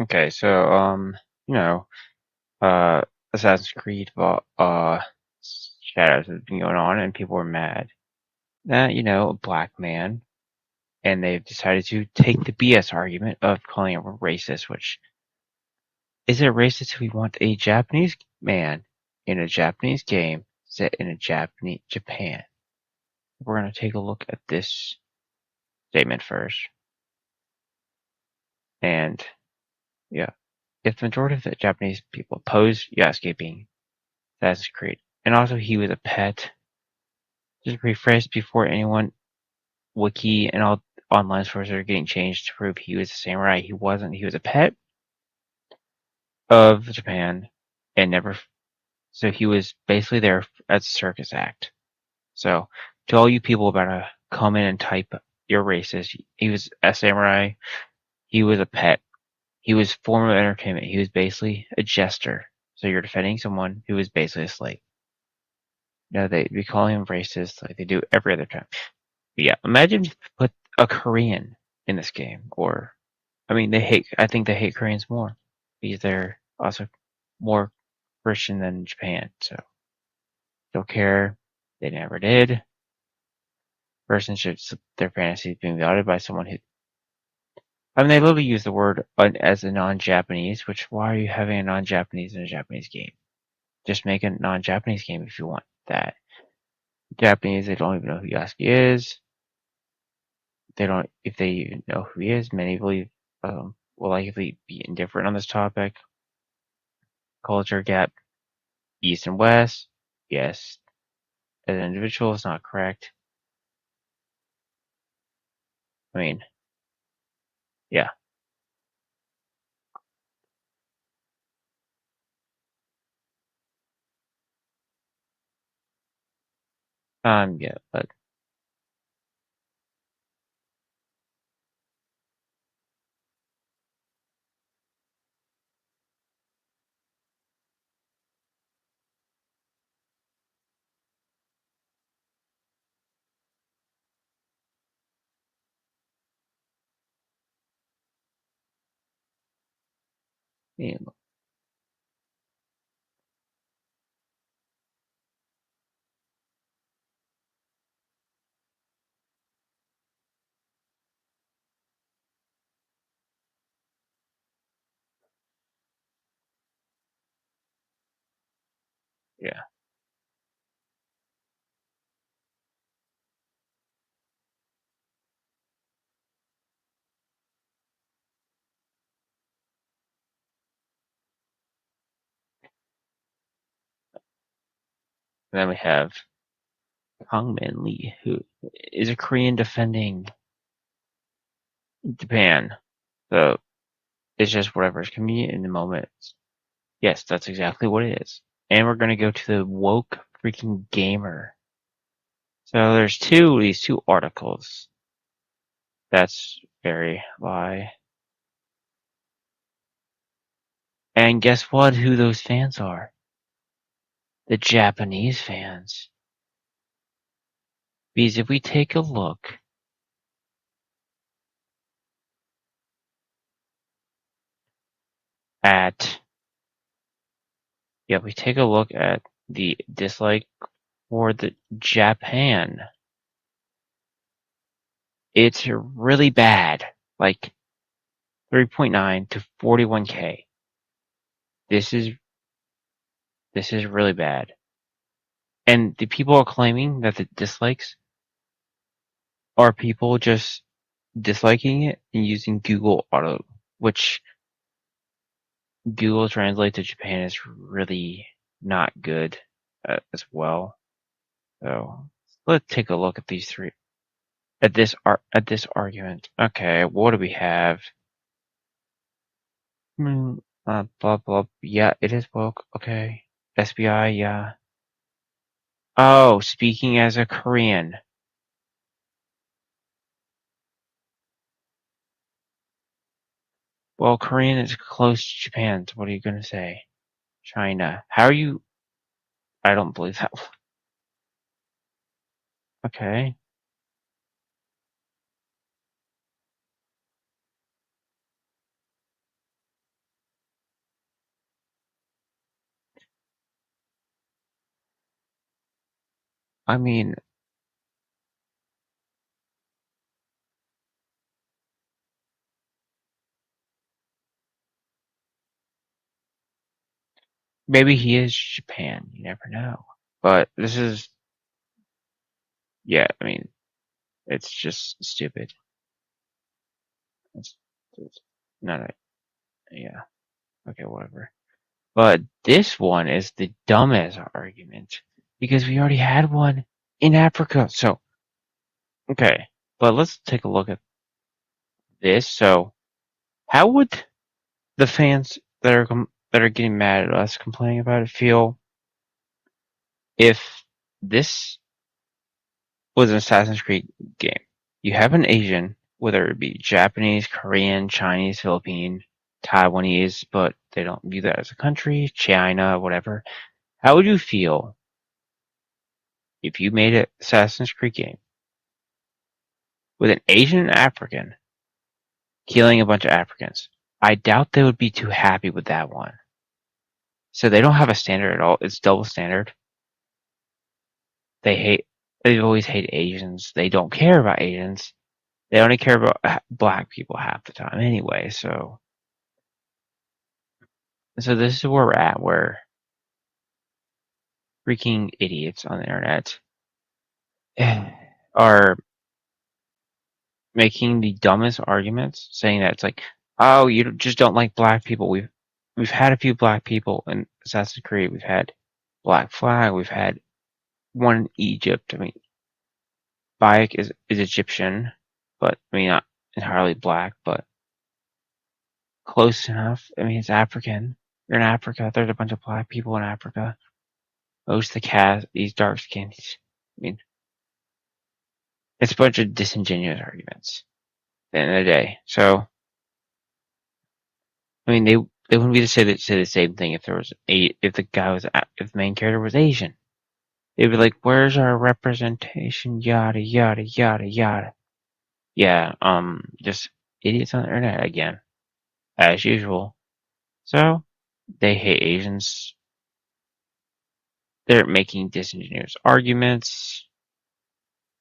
Okay, so you know, uh, Assassin's Creed, shadows have been going on, and people are mad that a black man, and they've decided to take the BS argument of calling it racist. Which is it racist if we want a Japanese man in a Japanese game set in a Japanese Japan? We're gonna take a look at this statement first, and yeah, if the majority of the Japanese people oppose Yasuke being Assassin's Creed, and also he was a pet. Just rephrased before anyone wiki and all online sources are getting changed to prove he was a samurai. He wasn't. He was a pet of Japan and never. So he was basically there as a circus act. So to all you people about to come in and type you're racist, he was a samurai. He was a pet. He was form of entertainment. He was basically a jester. So you're defending someone who was basically a slave. They'd be calling him racist like they do every other time. But yeah, imagine if you put a Korean in this game, or I mean, I think they hate Koreans more because they're also more Christian than Japan. So don't care. They never did. Person should their fantasies being violated by someone who. I mean, they literally use the word as a non-Japanese. Which why are you having a non-Japanese in a Japanese game? Just make a non-Japanese game if you want that. Japanese, they don't even know who Yasuke is. They don't. If they even know who he is, many believe will likely be indifferent on this topic. Culture gap, East and West. Yes, as an individual, it's not correct. I mean, yeah, yeah, but you know, yeah. And then we have Hongmin Lee, who is a Korean defending Japan. So it's just whatever is convenient in the moment. Yes, that's exactly what it is. And we're gonna go to the woke freaking gamer. So there's these two articles. That's very lie. And guess what? Who those fans are? The Japanese fans. Because if we take a look at, we take a look at the dislike for the Japan, it's really bad. Like 3.9 to 41K. This is really bad. And the people are claiming that the dislikes are people just disliking it and using Google Auto, which Google Translate to Japan is really not good as well. So let's take a look at these three at this argument. Okay, what do we have? Blah blah. Yeah, it is woke. Okay, SBI. Yeah. Oh, speaking as a Korean. Well, Korean is close to Japan. So what are you gonna say? China. How are you? I don't believe that. Okay. I mean, maybe he is Japan. You never know. But this is, yeah. I mean, it's just stupid. It's not a, yeah. Okay, whatever. But this one is the dumbest argument because we already had one in Africa. So, okay, but let's take a look at this. So, how would the fans that are getting mad at us complaining about it feel if this was an Assassin's Creed game? You have an Asian, whether it be Japanese, Korean, Chinese, Philippine, Taiwanese, but they don't view that as a country, China, whatever. How would you feel if you made an Assassin's Creed game with an Asian and African killing a bunch of Africans? I doubt they would be too happy with that one. So they don't have a standard at all. It's double standard. They hate. They always hate Asians. They don't care about Asians. They only care about black people half the time anyway. So this is where we're at. Where freaking idiots on the internet are making the dumbest arguments, saying that it's like, oh, you just don't like black people. We've had a few black people in Assassin's Creed. We've had Black Flag. We've had one in Egypt. I mean, Bayek is Egyptian, but I mean not entirely black, but close enough. I mean, it's African. You're in Africa. There's a bunch of black people in Africa. Most of the cast, these dark skins. I mean, it's a bunch of disingenuous arguments at the end of the day. So, I mean, they wouldn't be to say the same thing if there was if the main character was Asian. They'd be like, "Where's our representation?" Yada yada yada yada. Yeah, just idiots on the internet again, as usual. So they hate Asians. They're making disingenuous arguments.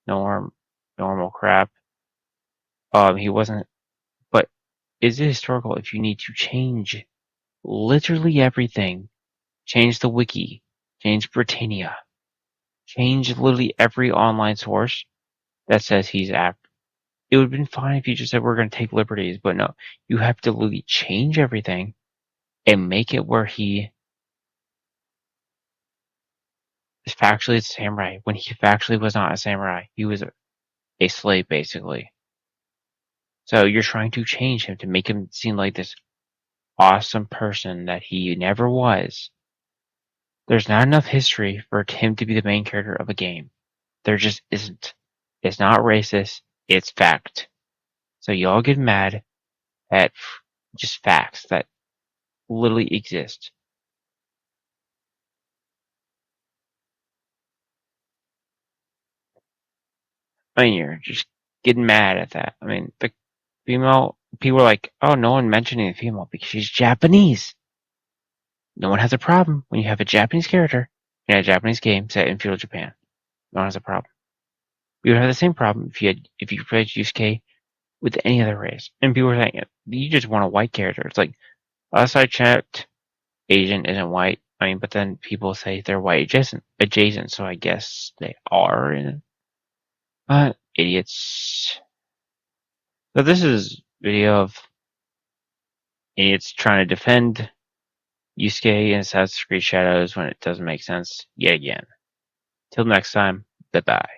Normal crap. He wasn't. But is it historical if you need to change literally everything? Change the wiki. Change Britannia. Change literally every online source that says he's African. It would have been fine if you just said we're going to take liberties, but no, you have to literally change everything and make it where he is factually a samurai when he factually was not a samurai. He was a slave, basically. So you're trying to change him to make him seem like this awesome person that he never was. There's not enough history for him to be the main character of a game. There just isn't. It's not racist, it's fact. So y'all get mad at just facts that literally exist. I mean, you're just getting mad at that. I mean, the female people are like, oh, no one mentioned the female because she's Japanese. No one has a problem when you have a Japanese character in a Japanese game set in feudal Japan. No one has a problem. You would have the same problem if you played Yusuke with any other race. And people are saying, you just want a white character. It's like, last I checked, Asian isn't white. I mean, but then people say they're white adjacent, so I guess they are. Idiots. So this is a video of idiots trying to defend Yusuke and Assassin's Creed Shadows when it doesn't make sense yet again. Till next time, bye bye.